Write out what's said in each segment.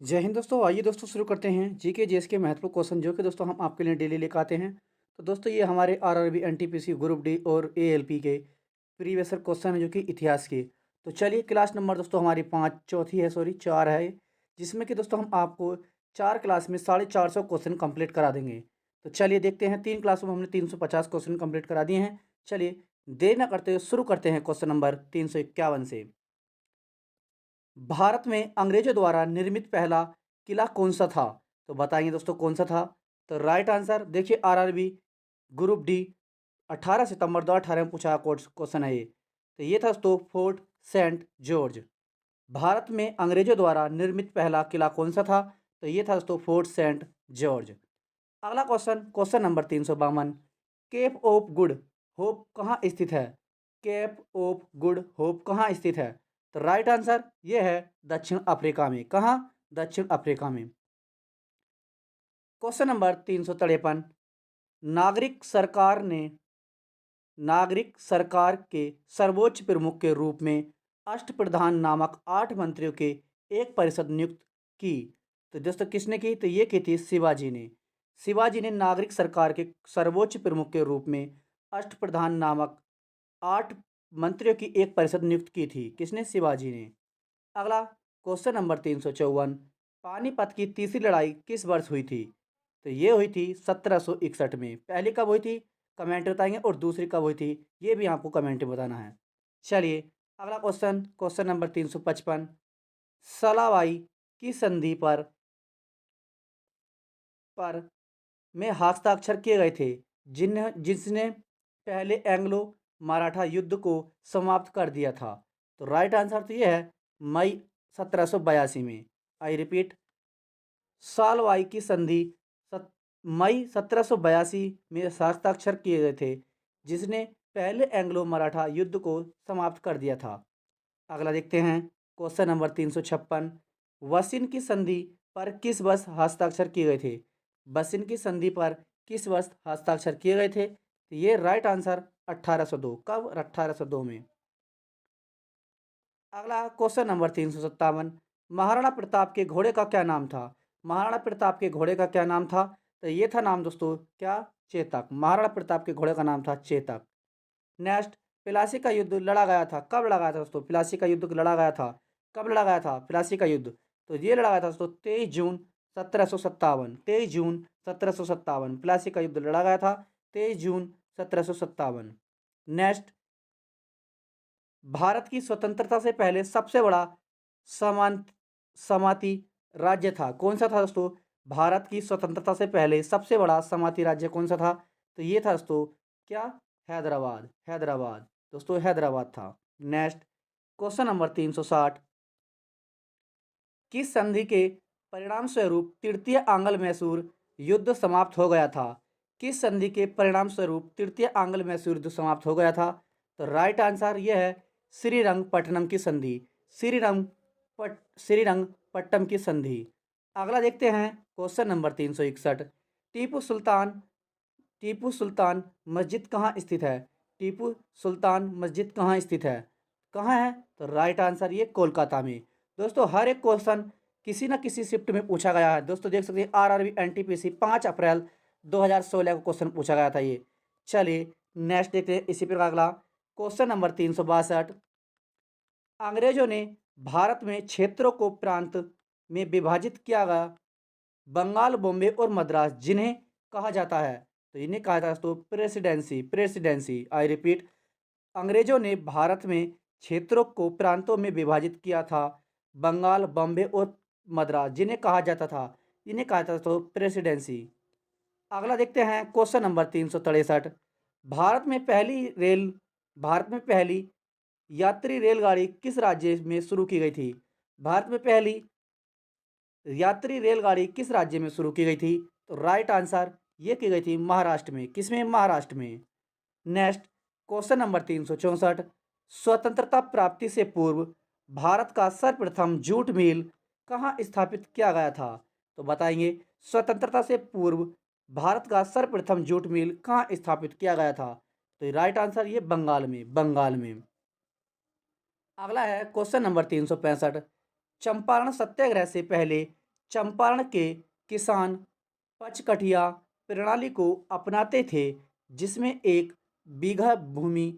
जय हिंद दोस्तों। आइए दोस्तों शुरू करते हैं जीके जीएस के महत्वपूर्ण क्वेश्चन जो कि दोस्तों हम आपके लिए डेली लेकर आते हैं। तो दोस्तों ये हमारे आरआरबी एनटीपीसी ग्रुप डी और एएलपी के प्रीवियस क्वेश्चन है जो कि इतिहास के। तो चलिए क्लास नंबर दोस्तों हमारी चौथी है, सॉरी 4 है, जिसमें कि दोस्तों हम आपको 4 क्लास में 450 क्वेश्चन कंप्लीट करा देंगे। तो चलिए देखते हैं, 3 क्लासों में हमने 350 क्वेश्चन कंप्लीट करा दिए हैं। चलिए देर न करते हुए शुरू करते हैं क्वेश्चन नंबर 351 से। भारत में अंग्रेजों द्वारा निर्मित पहला किला कौन सा था? तो बताइए दोस्तों कौन सा था। तो राइट आंसर देखिए, आरआरबी ग्रुप डी 18 सितंबर 2018 में पूछा क्वेश्चन है ये। तो ये था दोस्तों फोर्ट सेंट जॉर्ज। भारत में अंग्रेजों द्वारा निर्मित पहला किला कौन सा था? तो ये था दोस्तों फोर्ट सेंट जॉर्ज। अगला question, question number 352। Cape of Good Hope कहाँ स्थित है? केप ऑफ गुड होप कहाँ स्थित है? तो राइट आंसर ये है दक्षिण अफ्रीका में। कहाँ? दक्षिण अफ्रीका में। Question number 353। नागरिक सरकार ने नागरिक सरकार के सर्वोच्च प्रमुख के रूप में अष्टप्रधान नामक 8 मंत्रियों के एक परिषद नियुक्त की। तो दोस्तों किसने की? तो ये की थी शिवाजी ने। शिवाजी ने नागरिक सरकार के सर्वोच्च प्रमुख के रूप में अष्टप्रधान नामक 8 मंत्रियों की एक परिषद नियुक्त की थी। किसने? शिवाजी ने। अगला क्वेश्चन नंबर 354। पानीपत की तीसरी लड़ाई किस वर्ष हुई थी? तो ये हुई थी 1761 में। पहली कब हुई थी कमेंट बताएंगे, और दूसरी कब हुई थी ये भी आपको कमेंट में बताना है। चलिए अगला क्वेश्चन, क्वेश्चन नंबर 355। सलावाई की संधि पर में हस्ताक्षर किए गए थे जिसने पहले एंग्लो मराठा युद्ध को समाप्त कर दिया था। तो राइट आंसर तो ये है मई 1782 में। आई रिपीट, सालवाई की संधि मई 1782 में हस्ताक्षर किए गए थे जिसने पहले एंग्लो मराठा युद्ध को समाप्त कर दिया था। अगला देखते हैं, क्वेश्चन नंबर 356। वसिन की संधि पर किस वर्ष हस्ताक्षर किए गए थे? वसिन की संधि पर किस वर्ष हस्ताक्षर किए गए थे? तो ये राइट आंसर 1802। कब? 1802 में। अगला क्वेश्चन नंबर 357। महाराणा प्रताप के घोड़े का क्या नाम था? महाराणा प्रताप के घोड़े का क्या नाम था? तो ये था नाम दोस्तों क्या? चेतक। महाराणा प्रताप के घोड़े का नाम था चेतक। नेक्स्ट, प्लासी का युद्ध लड़ा गया था। कब लड़ा गया था दोस्तों? प्लासी का युद्ध लड़ा गया था। कब लड़ा गया था प्लासी का युद्ध? तो ये लड़ा गया था दोस्तों 23 जून 1757। 23 जून 1757 प्लासी का युद्ध लड़ा गया था। 23 जून 1757। नेक्स्ट, भारत की स्वतंत्रता से पहले सबसे बड़ा समान समाती राज्य था कौन सा था दोस्तों? भारत की स्वतंत्रता से पहले सबसे बड़ा समाती राज्य कौन सा था? तो ये था दोस्तों क्या? हैदराबाद। हैदराबाद दोस्तों, हैदराबाद था। Next, question number 360। किस संधि के परिणाम स्वरूप तृतीय आंग्ल मैसूर युद्ध समाप्त हो गया था? किस संधि के परिणाम स्वरूप तृतीय आंग्ल मैसूर युद्ध समाप्त हो गया था? तो राइट आंसर यह है श्रीरंगपट्टनम की संधि। श्रीरंगपट्टनम की संधि। अगला देखते हैं, क्वेश्चन नंबर 361। टीपू सुल्तान टीपू सुल्तान मस्जिद कहाँ स्थित है? टीपू सुल्तान मस्जिद कहाँ स्थित है? कहाँ है? तो राइट आंसर ये कोलकाता में। दोस्तों हर एक क्वेश्चन किसी न किसी शिफ्ट में पूछा गया है। दोस्तों देख सकते हैं आरआरबी एनटीपीसी 5 अप्रैल 2016 को क्वेश्चन पूछा गया था ये। चलिए नेक्स्ट देखते हैं इसी प्रकार अगला क्वेश्चन नंबर 362। अंग्रेजों ने भारत में क्षेत्रों को प्रांत में विभाजित किया गया बंगाल, बॉम्बे और मद्रास जिन्हें कहा जाता है? तो इन्हें कहा जाता है तो प्रेसिडेंसी। प्रेसिडेंसी, आई रिपीट, अंग्रेजों ने भारत में क्षेत्रों को प्रांतों में विभाजित किया था बंगाल, बॉम्बे और मद्रास जिन्हें कहा जाता था, इन्हें कहा जाता था तो प्रेसिडेंसी। अगला देखते हैं क्वेश्चन नंबर 363। भारत में पहली रेल भारत में पहली यात्री रेलगाड़ी किस राज्य में शुरू की गई थी? भारत में पहली यात्री रेलगाड़ी किस राज्य में शुरू की गई थी? तो राइट आंसर ये की गई थी महाराष्ट्र में। किसमें? महाराष्ट्र में। Next, question number 364। स्वतंत्रता प्राप्ति से पूर्व भारत का सर्वप्रथम जूट मिल कहाँ स्थापित किया गया था? तो बताएंगे स्वतंत्रता से पूर्व भारत का सर्वप्रथम जूट मिल कहाँ स्थापित किया गया था? तो राइट आंसर ये बंगाल में। बंगाल में। अगला है क्वेश्चन नंबर 365। चंपारण सत्याग्रह से पहले चंपारण के किसान पचकठिया प्रणाली को अपनाते थे, जिसमें एक बीघा भूमि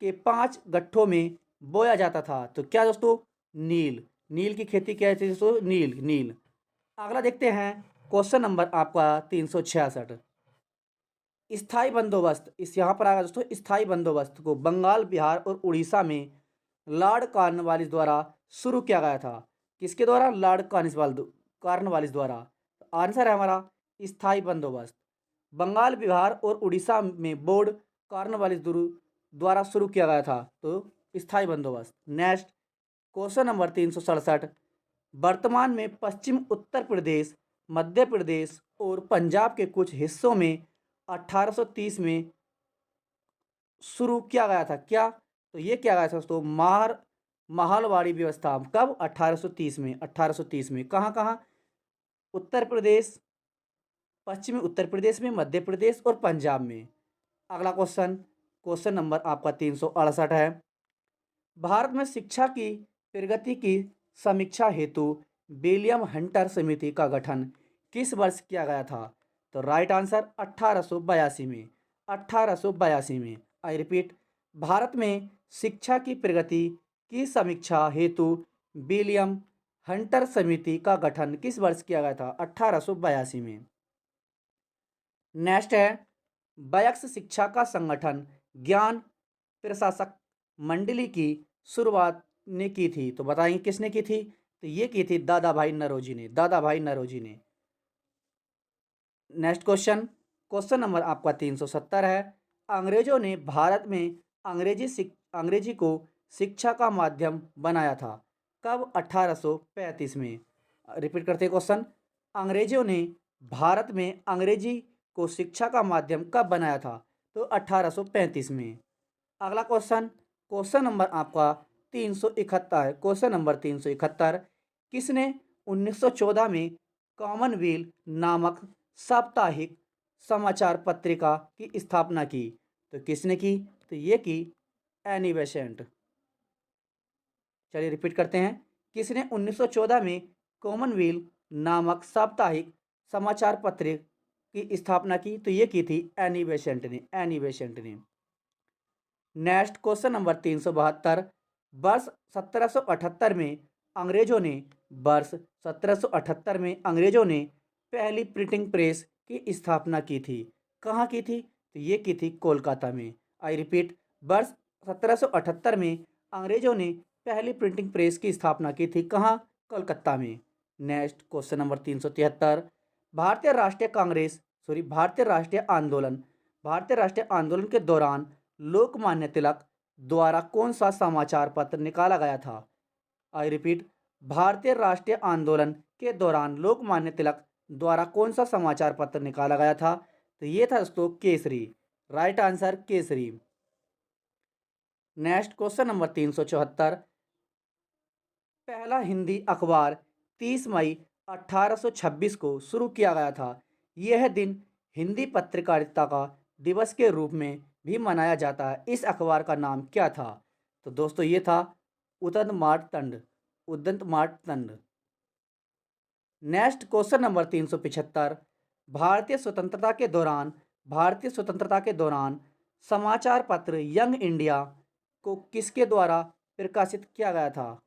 के 5 गट्ठों में बोया जाता था? तो क्या दोस्तों? नील। नील की खेती क्या है दोस्तों? नील, नील। अगला देखते हैं क्वेश्चन नंबर आपका 366। स्थायी बंदोबस्त, इस यहाँ पर आएगा दोस्तों, स्थायी बंदोबस्त को बंगाल, बिहार और उड़ीसा में लॉर्ड कॉर्नवालिस द्वारा शुरू किया गया था। किसके द्वारा? लॉर्ड कॉर्नवालिस द्वारा। आंसर है हमारा स्थायी बंदोबस्त। बंगाल, बिहार और उड़ीसा में बोर्ड कॉर्नवालिस द्वारा शुरू किया गया था, तो स्थायी बंदोबस्त। Next question number 367। वर्तमान में पश्चिम उत्तर प्रदेश, मध्य प्रदेश और पंजाब के कुछ हिस्सों में 1830 में शुरू किया गया था। क्या? तो ये किया गया था दोस्तों माहलवाड़ी व्यवस्था। कब? 1830 में। 1830 में कहाँ कहाँ? उत्तर प्रदेश, पश्चिमी उत्तर प्रदेश में, मध्य प्रदेश और पंजाब में। अगला क्वेश्चन, क्वेश्चन नंबर आपका 368 है। भारत में शिक्षा की प्रगति की समीक्षा हेतु विलियम हंटर समिति का गठन किस वर्ष किया गया था? तो राइट आंसर 1882 में। 1882 में। आई रिपीट, भारत में शिक्षा की प्रगति की समीक्षा हेतु विलियम हंटर समिति का गठन किस वर्ष किया गया था? 1882 में। नेक्स्ट है, वयस्क शिक्षा का संगठन ज्ञान प्रशासक मंडली की शुरुआत ने की थी? तो बताएंगे किसने की थी? तो ये की थी दादा भाई नौरोजी ने। दादा भाई नौरोजी ने। नेक्स्ट क्वेश्चन, क्वेश्चन नंबर आपका 370 है। अंग्रेजों ने भारत में अंग्रेजी को शिक्षा का माध्यम बनाया था। कब? 1835 में। रिपीट करते हैं क्वेश्चन। अंग्रेजों ने भारत में अंग्रेजी को शिक्षा का माध्यम कब बनाया था? तो 1835 में। अगला क्वेश्चन, क्वेश्चन नंबर आपका 371। Question number 371। किसने 1914 में कॉमनवेल्थ नामक साप्ताहिक समाचार पत्रिका की स्थापना की? तो किसने की? तो ये की एनी बेसेंट। चलिए रिपीट करते हैं। किसने 1914 में कॉमनवेल्थ नामक साप्ताहिक समाचार पत्रिका की स्थापना की? तो ये की थी एनी बेसेंट ने। एनी बेसेंट ने। Next question number 372। वर्ष 1778 में अंग्रेजों ने वर्ष 1778 में अंग्रेजों ने पहली प्रिंटिंग प्रेस की स्थापना की थी। कहाँ की थी? तो ये की थी कोलकाता में। आई रिपीट, वर्ष 1778 में अंग्रेजों ने पहली प्रिंटिंग प्रेस की स्थापना की थी। कहाँ? कोलकाता में। Next question number 373। भारतीय राष्ट्रीय आंदोलन के दौरान लोकमान्य तिलक द्वारा कौन सा समाचार पत्र निकाला गया था? आई रिपीट, भारतीय राष्ट्रीय आंदोलन के दौरान लोकमान्य तिलक द्वारा कौन सा समाचार पत्र निकाला गया था? तो ये था दोस्तों Kesari. Right answer Kesari. Next question number 374। पहला हिंदी अखबार 30 मई 1826 को शुरू किया गया था। यह दिन हिंदी पत्रकारिता का दिवस के रूप में भी मनाया जाता है। इस अखबार का नाम क्या था? तो दोस्तों ये था Udant Martand. Udant Martand. Next question number 375। भारतीय स्वतंत्रता के दौरान समाचार पत्र यंग इंडिया को किसके द्वारा प्रकाशित किया गया था?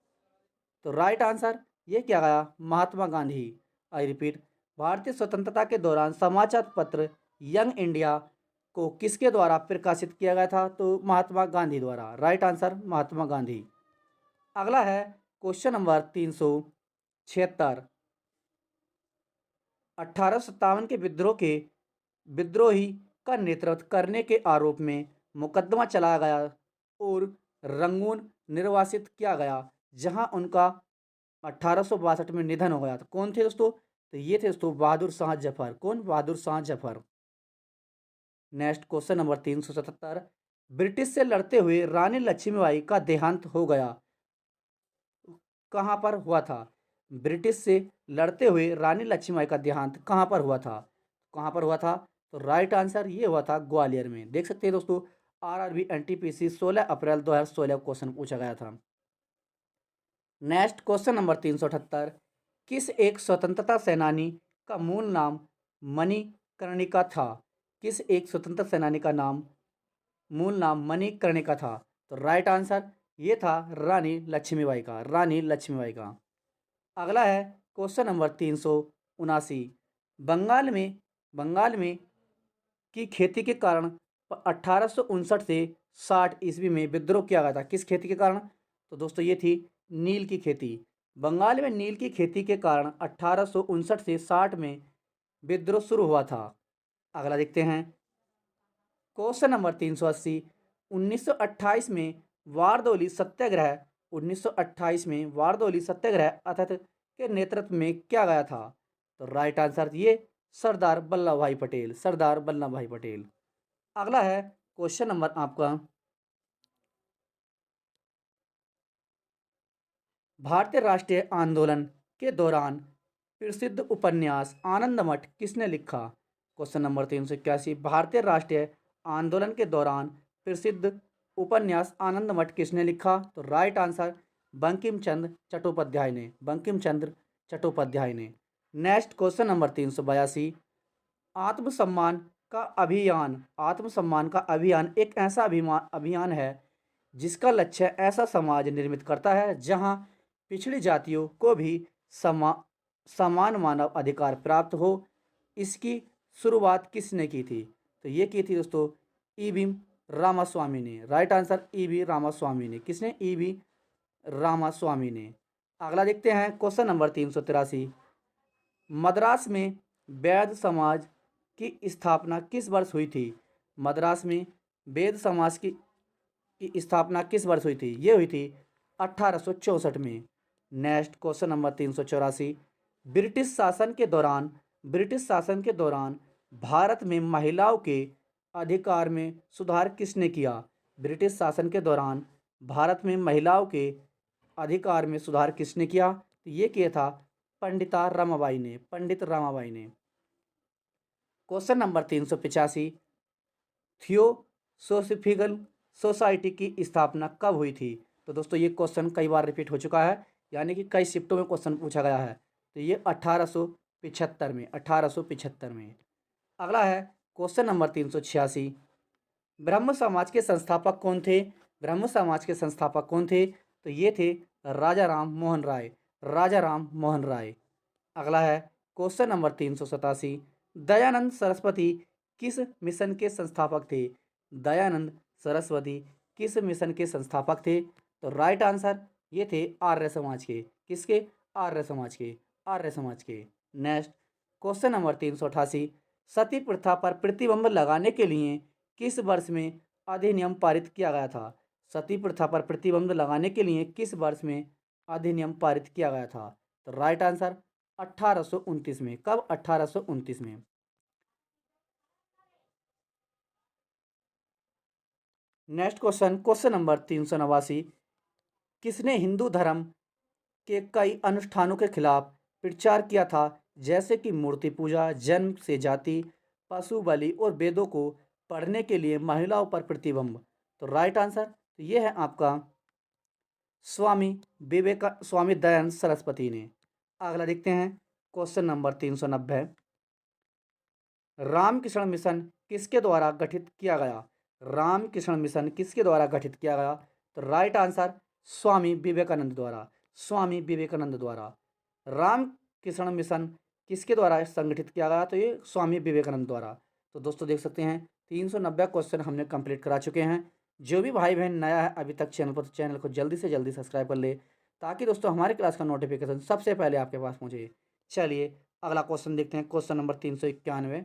तो राइट आंसर ये किया गया महात्मा गांधी। आई रिपीट, भारतीय स्वतंत्रता के दौरान समाचार पत्र यंग इंडिया को किसके द्वारा प्रकाशित किया गया था? तो महात्मा गांधी द्वारा। Right answer Mahatma Gandhi. अगला है क्वेश्चन नंबर 376। 1857 के विद्रोही का नेतृत्व करने के आरोप में मुकदमा चलाया गया और रंगून निर्वासित किया गया, जहां उनका 1862 में निधन हो गया था। कौन थे दोस्तों? तो ये थे दोस्तों बहादुर शाह जफर। कौन? Bahadur Shah Zafar. Next question number 377। British से लड़ते हुए रानी लक्ष्मीबाई का देहांत हो गया, कहाँ पर हुआ था? ब्रिटिश से लड़ते हुए रानी लक्ष्मीबाई का देहांत कहाँ पर हुआ था? कहाँ पर हुआ था? तो राइट आंसर ये हुआ था ग्वालियर में। देख सकते हैं दोस्तों, आरआरबी एनटीपीसी 16 अप्रैल 2016 क्वेश्चन पूछा गया था। Next question number 378। किस एक स्वतंत्रता सेनानी का मूल नाम मणिकर्णिका था? किस एक स्वतंत्रता सेनानी का मूल नाम मणिकर्णिका था? तो राइट आंसर ये था रानी लक्ष्मीबाई का, रानी लक्ष्मीबाई का। अगला है क्वेश्चन नंबर 379। बंगाल में की खेती के कारण 1859 से 60 ईस्वी में विद्रोह किया गया था। किस खेती के कारण? तो दोस्तों ये थी नील की खेती। बंगाल में नील की खेती के कारण 1859 से 60 में विद्रोह शुरू हुआ था। अगला देखते हैं क्वेश्चन नंबर 380। 1928 में वारदोली सत्याग्रह 1928 में वारदोली सत्याग्रह अर्थात के नेतृत्व में किया गया था। तो राइट आंसर ये सरदार वल्लभ भाई पटेल, सरदार वल्लभ भाई पटेल। अगला है क्वेश्चन नंबर आपका भारतीय राष्ट्रीय आंदोलन के दौरान प्रसिद्ध उपन्यास आनंद मठ किसने लिखा? Question number 381। भारतीय राष्ट्रीय आंदोलन के दौरान प्रसिद्ध उपन्यास आनंद मठ किसने लिखा? तो राइट आंसर बंकिम चंद्र चट्टोपाध्याय ने, बंकिम चंद्र चट्टोपाध्याय ने। Next question number 382। आत्मसम्मान का अभियान, आत्मसम्मान का अभियान एक ऐसा अभियान है जिसका लक्ष्य ऐसा समाज निर्मित करता है जहां पिछड़ी जातियों को भी समान मानव अधिकार प्राप्त हो। इसकी शुरुआत किसने की थी? तो ये की थी दोस्तों ईवी रामास्वामी ने। राइट आंसर ईवी रामास्वामी ने। किसने? ईवी रामास्वामी ने। अगला देखते हैं क्वेश्चन नंबर 383। मद्रास में वैद्य समाज की स्थापना किस वर्ष हुई थी? मद्रास में वैद्य समाज की स्थापना किस वर्ष हुई थी? ये हुई थी 1864 में। Next question number 384। ब्रिटिश शासन के दौरान भारत में महिलाओं के अधिकार में सुधार किसने किया? ब्रिटिश शासन के दौरान भारत में महिलाओं के अधिकार में सुधार किसने किया? तो ये किया था पंडिता रमाबाई ने, पंडित रमाबाई ने। Question number 385। थियोसोफिकल सोसाइटी की स्थापना कब हुई थी? तो दोस्तों ये क्वेश्चन कई बार रिपीट हो चुका है, यानी कि कई शिफ्टों में क्वेश्चन पूछा गया है। तो ये 1875 में, 1875 में। अगला है क्वेश्चन नंबर 386। ब्रह्म समाज के संस्थापक कौन थे? ब्रह्म समाज के संस्थापक कौन थे? तो ये थे राजा राम मोहन राय, राजा राम मोहन राय। अगला है क्वेश्चन नंबर 387। दयानंद सरस्वती किस मिशन के संस्थापक थे? दयानंद सरस्वती किस मिशन के संस्थापक थे? तो राइट आंसर ये थे आर्य समाज के। किसके? आर्य समाज के, आर्य समाज के। Next question number 388। सती प्रथा पर प्रतिबंध लगाने के लिए किस वर्ष में अधिनियम पारित किया गया था? सती प्रथा पर प्रतिबंध लगाने के लिए किस वर्ष में अधिनियम पारित किया गया था? तो राइट आंसर 1829 में। कब? 1829 में। Next question, question number 389। किसने हिंदू धर्म के कई अनुष्ठानों के खिलाफ प्रचार किया था, जैसे कि मूर्ति पूजा, जन्म से जाति, पशु बलि और वेदों को पढ़ने के लिए महिलाओं पर प्रतिबंध? तो राइट आंसर ये है आपका स्वामी दयानंद सरस्वती ने। अगला देखते हैं क्वेश्चन नंबर 390। रामकृष्ण मिशन किसके द्वारा गठित किया गया? रामकृष्ण मिशन किसके द्वारा गठित किया गया? तो राइट आंसर स्वामी विवेकानंद द्वारा, स्वामी विवेकानंद द्वारा। रामकृष्ण मिशन किसके द्वारा संगठित किया गया? तो ये स्वामी विवेकानंद द्वारा। तो दोस्तों देख सकते हैं 390 क्वेश्चन हमने कंप्लीट करा चुके हैं। जो भी भाई बहन नया है अभी तक चैनल पर, तो चैनल को जल्दी से जल्दी सब्सक्राइब कर ले, ताकि दोस्तों हमारे क्लास का नोटिफिकेशन सबसे पहले आपके पास पहुँचे। चलिए अगला क्वेश्चन देखते हैं, क्वेश्चन नंबर 391।